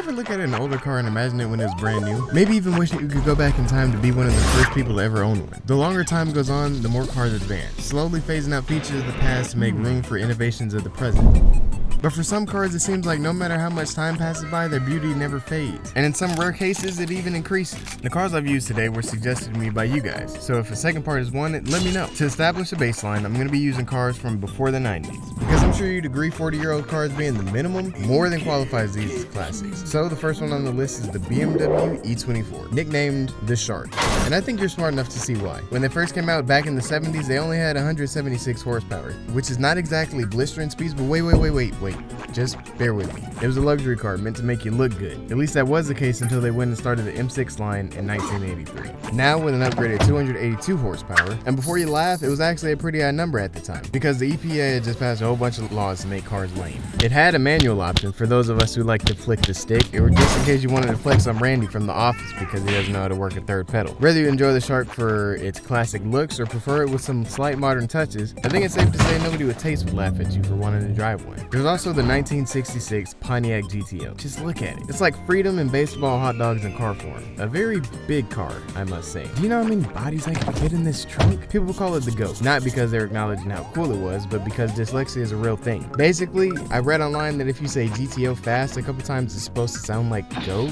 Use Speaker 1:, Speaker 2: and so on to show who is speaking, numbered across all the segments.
Speaker 1: ever look at an older car and imagine it when it was brand new? Maybe even wish that you could go back in time to be one of the first people to ever own one. The longer time goes on, the more cars advance, slowly phasing out features of the past to make room for innovations of the present. But for some cars, it seems like no matter how much time passes by, their beauty never fades. And in some rare cases, it even increases. The cars I've used today were suggested to me by you guys. So if a second part is wanted, let me know. To establish a baseline, I'm going to be using cars from before the 90s. Because I'm sure you'd agree 40-year-old cars being the minimum more than qualifies these as classics. So the first one on the list is the BMW E24, nicknamed the Shark. And I think you're smart enough to see why. When they first came out back in the 70s, they only had 176 horsepower, which is not exactly blistering speeds, but wait. Just bear with me. It was a luxury car meant to make you look good. At least that was the case until they went and started the M6 line in 1983. Now with an upgraded 282 horsepower, and before you laugh, it was actually a pretty high number at the time, because the EPA had just passed a whole bunch of laws to make cars lame. It had a manual option for those of us who like to flick the stick, or just in case you wanted to flex on Randy from The Office because he doesn't know how to work a third pedal. Whether you enjoy the Shark for its classic looks or prefer it with some slight modern touches, I think it's safe to say nobody with taste would laugh at you for wanting to drive one. There's also the 1966 Pontiac GTO. Just look at it. It's like freedom and baseball hot dogs in car form. A very big car, I must say. Do you know how many bodies I can fit in this trunk? People call it the GOAT. Not because they're acknowledging how cool it was, but because dyslexia is a real thing. Basically, I read online that if you say GTO fast a couple times, it's supposed to sound like GOAT.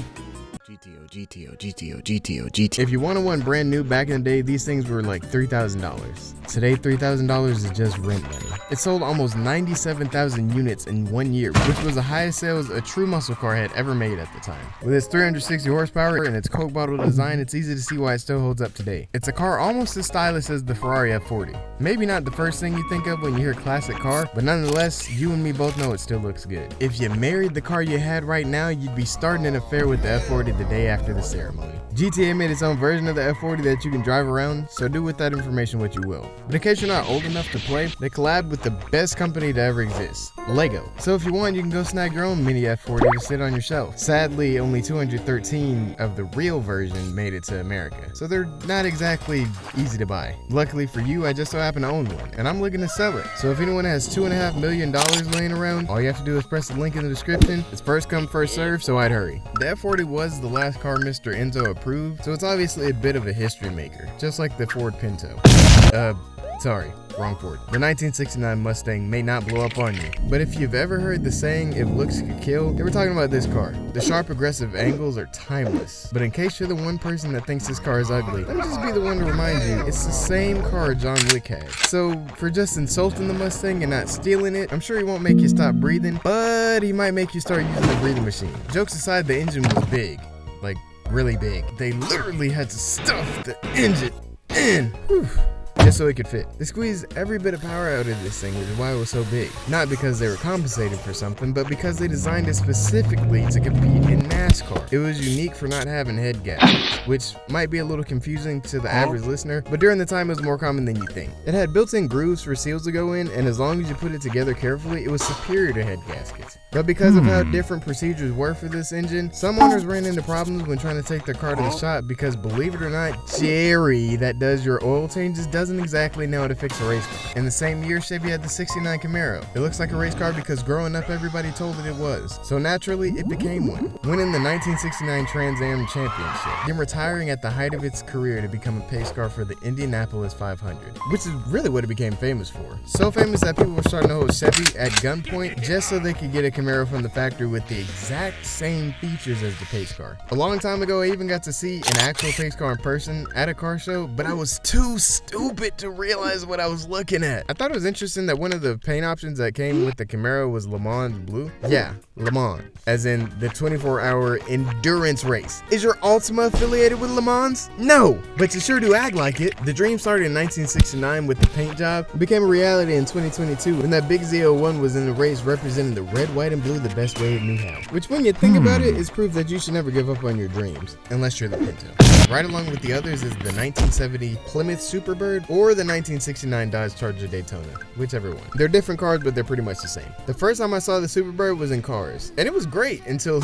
Speaker 1: GTO. If you wanted one brand new back in the day, these things were like $3,000. Today, $3,000 is just rent money. It sold almost 97,000 units in 1 year, which was the highest sales a true muscle car had ever made at the time. With its 360 horsepower and its Coke bottle design, it's easy to see why it still holds up today. It's a car almost as stylish as the Ferrari F40. Maybe not the first thing you think of when you hear classic car, but nonetheless, you and me both know it still looks good. If you married the car you had right now, you'd be starting an affair with the F40 the day after the ceremony. GTA made its own version of the F40 that you can drive around, so do with that information what you will. But in case you're not old enough to play, they collabed with the best company to ever exist, Lego. So if you want, you can go snag your own mini F40 to sit on your shelf. Sadly, only 213 of the real version made it to America, so they're not exactly easy to buy. Luckily for you, I just so happen to own one, and I'm looking to sell it. So if anyone has $2.5 million laying around, all you have to do is press the link in the description. It's first come, first serve, so I'd hurry. The F40 was the last car Mr. Enzo approved, so it's obviously a bit of a history maker, just like the Ford Pinto. Sorry, wrong Ford. The 1969 Mustang may not blow up on you, but if you've ever heard the saying, if looks could kill, they were talking about this car. The sharp aggressive angles are timeless, but in case you're the one person that thinks this car is ugly, let me just be the one to remind you, it's the same car John Wick had. So for just insulting the Mustang and not stealing it, I'm sure he won't make you stop breathing, but he might make you start using the breathing machine. Jokes aside, the engine was big, like really big. They literally had to stuff the engine in. Whew. Just so it could fit. They squeezed every bit of power out of this thing, which is why it was so big. Not because they were compensated for something, but because they designed it specifically to compete in NASCAR. It was unique for not having head gaskets, which might be a little confusing to the average listener, but during the time it was more common than you think. It had built-in grooves for seals to go in, and as long as you put it together carefully, it was superior to head gaskets. But because of how different procedures were for this engine, some owners ran into problems when trying to take their car to the shop because, believe it or not, Jerry, that does your oil changes, doesn't exactly know how to fix a race car. In the same year, Chevy had the 69 Camaro. It looks like a race car because growing up, everybody told it was. So naturally, it became one. Winning the 1969 Trans Am Championship, then retiring at the height of its career to become a pace car for the Indianapolis 500, which is really what it became famous for. So famous that people were starting to hold Chevy at gunpoint just so they could get a Camaro from the factory with the exact same features as the pace car. A long time ago, I even got to see an actual pace car in person at a car show, but I was too stupid to realize what I was looking at. I thought it was interesting that one of the paint options that came with the Camaro was Le Mans Blue. Yeah, Le Mans, as in the 24-hour endurance race. Is your Altima affiliated with Le Mans? No, but you sure do act like it. The dream started in 1969 with the paint job. It became a reality in 2022 when that big Z01 was in the race representing the red, white, and blue the best way it knew how. Which, when you think about it, is proof that you should never give up on your dreams, unless you're the Pinto. Right along with the others is the 1970 Plymouth Superbird or the 1969 Dodge Charger Daytona, whichever one. They're different cars, but they're pretty much the same. The first time I saw the Superbird was in Cars, and it was great until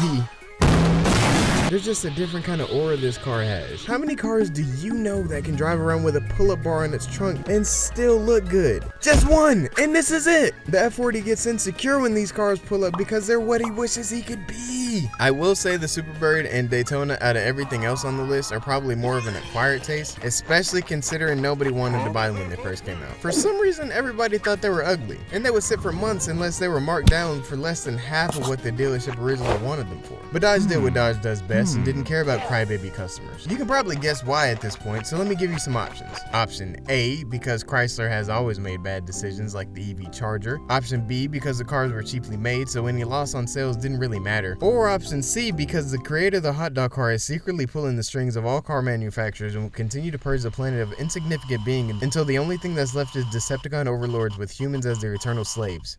Speaker 1: there's just a different kind of aura this car has. How many cars do you know that can drive around with a pull-up bar in its trunk and still look good? Just one, and this is it. The F40 gets insecure when these cars pull up because they're what he wishes he could be. B. I will say the Superbird and Daytona out of everything else on the list are probably more of an acquired taste, especially considering nobody wanted to buy them when they first came out. For some reason, everybody thought they were ugly, and they would sit for months unless they were marked down for less than half of what the dealership originally wanted them for. But Dodge did what Dodge does best and didn't care about crybaby customers. You can probably guess why at this point, so let me give you some options. Option A, because Chrysler has always made bad decisions like the EV Charger. Option B, because the cars were cheaply made, so any loss on sales didn't really matter. Or option C, because the creator of the hot dog car is secretly pulling the strings of all car manufacturers and will continue to purge the planet of insignificant being until the only thing that's left is Decepticon overlords with humans as their eternal slaves.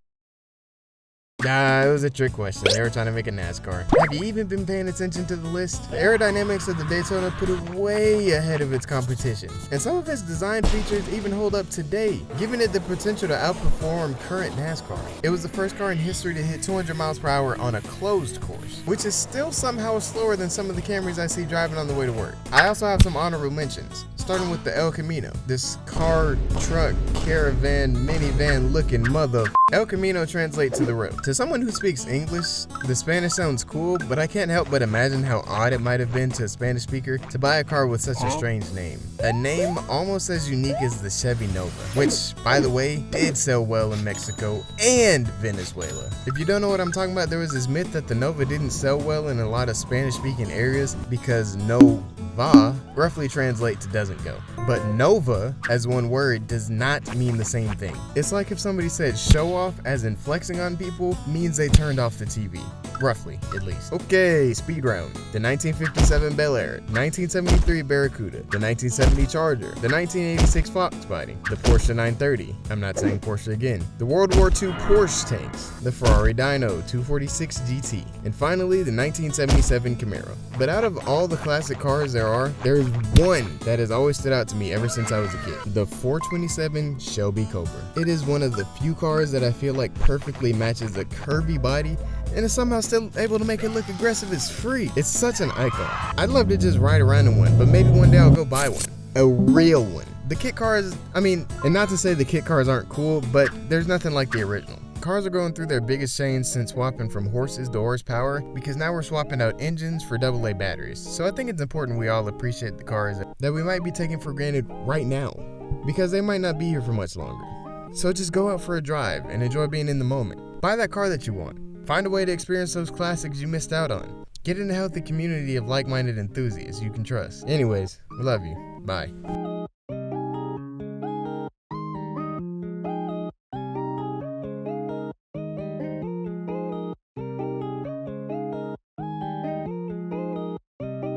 Speaker 1: Nah, it was a trick question. They were trying to make a NASCAR. Have you even been paying attention to the list? The aerodynamics of the Daytona put it way ahead of its competition, and some of its design features even hold up today, giving it the potential to outperform current NASCAR. It was the first car in history to hit 200 miles per hour on a closed course, which is still somehow slower than some of the Camrys I see driving on the way to work. I also have some honorable mentions, starting with the El Camino. This car, truck, caravan, minivan looking mother. El Camino translates to the road. To someone who speaks English, the Spanish sounds cool, but I can't help but imagine how odd it might have been to a Spanish speaker to buy a car with such a strange name. A name almost as unique as the Chevy Nova, which, by the way, did sell well in Mexico and Venezuela. If you don't know what I'm talking about, there was this myth that the Nova didn't sell well in a lot of Spanish-speaking areas because Nova roughly translates to doesn't go. But Nova, as one word, does not mean the same thing. It's like if somebody said show off as in flexing on people means they turned off the TV. Roughly, at least. Okay, speed round. The 1957 Bel Air, 1973 Barracuda, the 1970 Charger, the 1986 Fox Body, the Porsche 930, I'm not saying Porsche again, the World War II Porsche tanks, the Ferrari Dyno 246 GT, and finally the 1977 Camaro. But out of all the classic cars there is one that has always stood out to me ever since I was a kid. The 427 Shelby Cobra. It is one of the few cars that I feel like perfectly matches the curvy body and is somehow still able to make it look aggressive as free. It's such an icon. I'd love to just ride around in one, but maybe one day I'll go buy one. A real one. The kit cars, and not to say the kit cars aren't cool, but there's nothing like the original. Cars are going through their biggest change since swapping from horses to horsepower, because now we're swapping out engines for AA batteries. So I think it's important we all appreciate the cars that we might be taking for granted right now, because they might not be here for much longer. So just go out for a drive and enjoy being in the moment. Buy that car that you want. Find a way to experience those classics you missed out on. Get in a healthy community of like-minded enthusiasts you can trust. Anyways, we love you. Bye.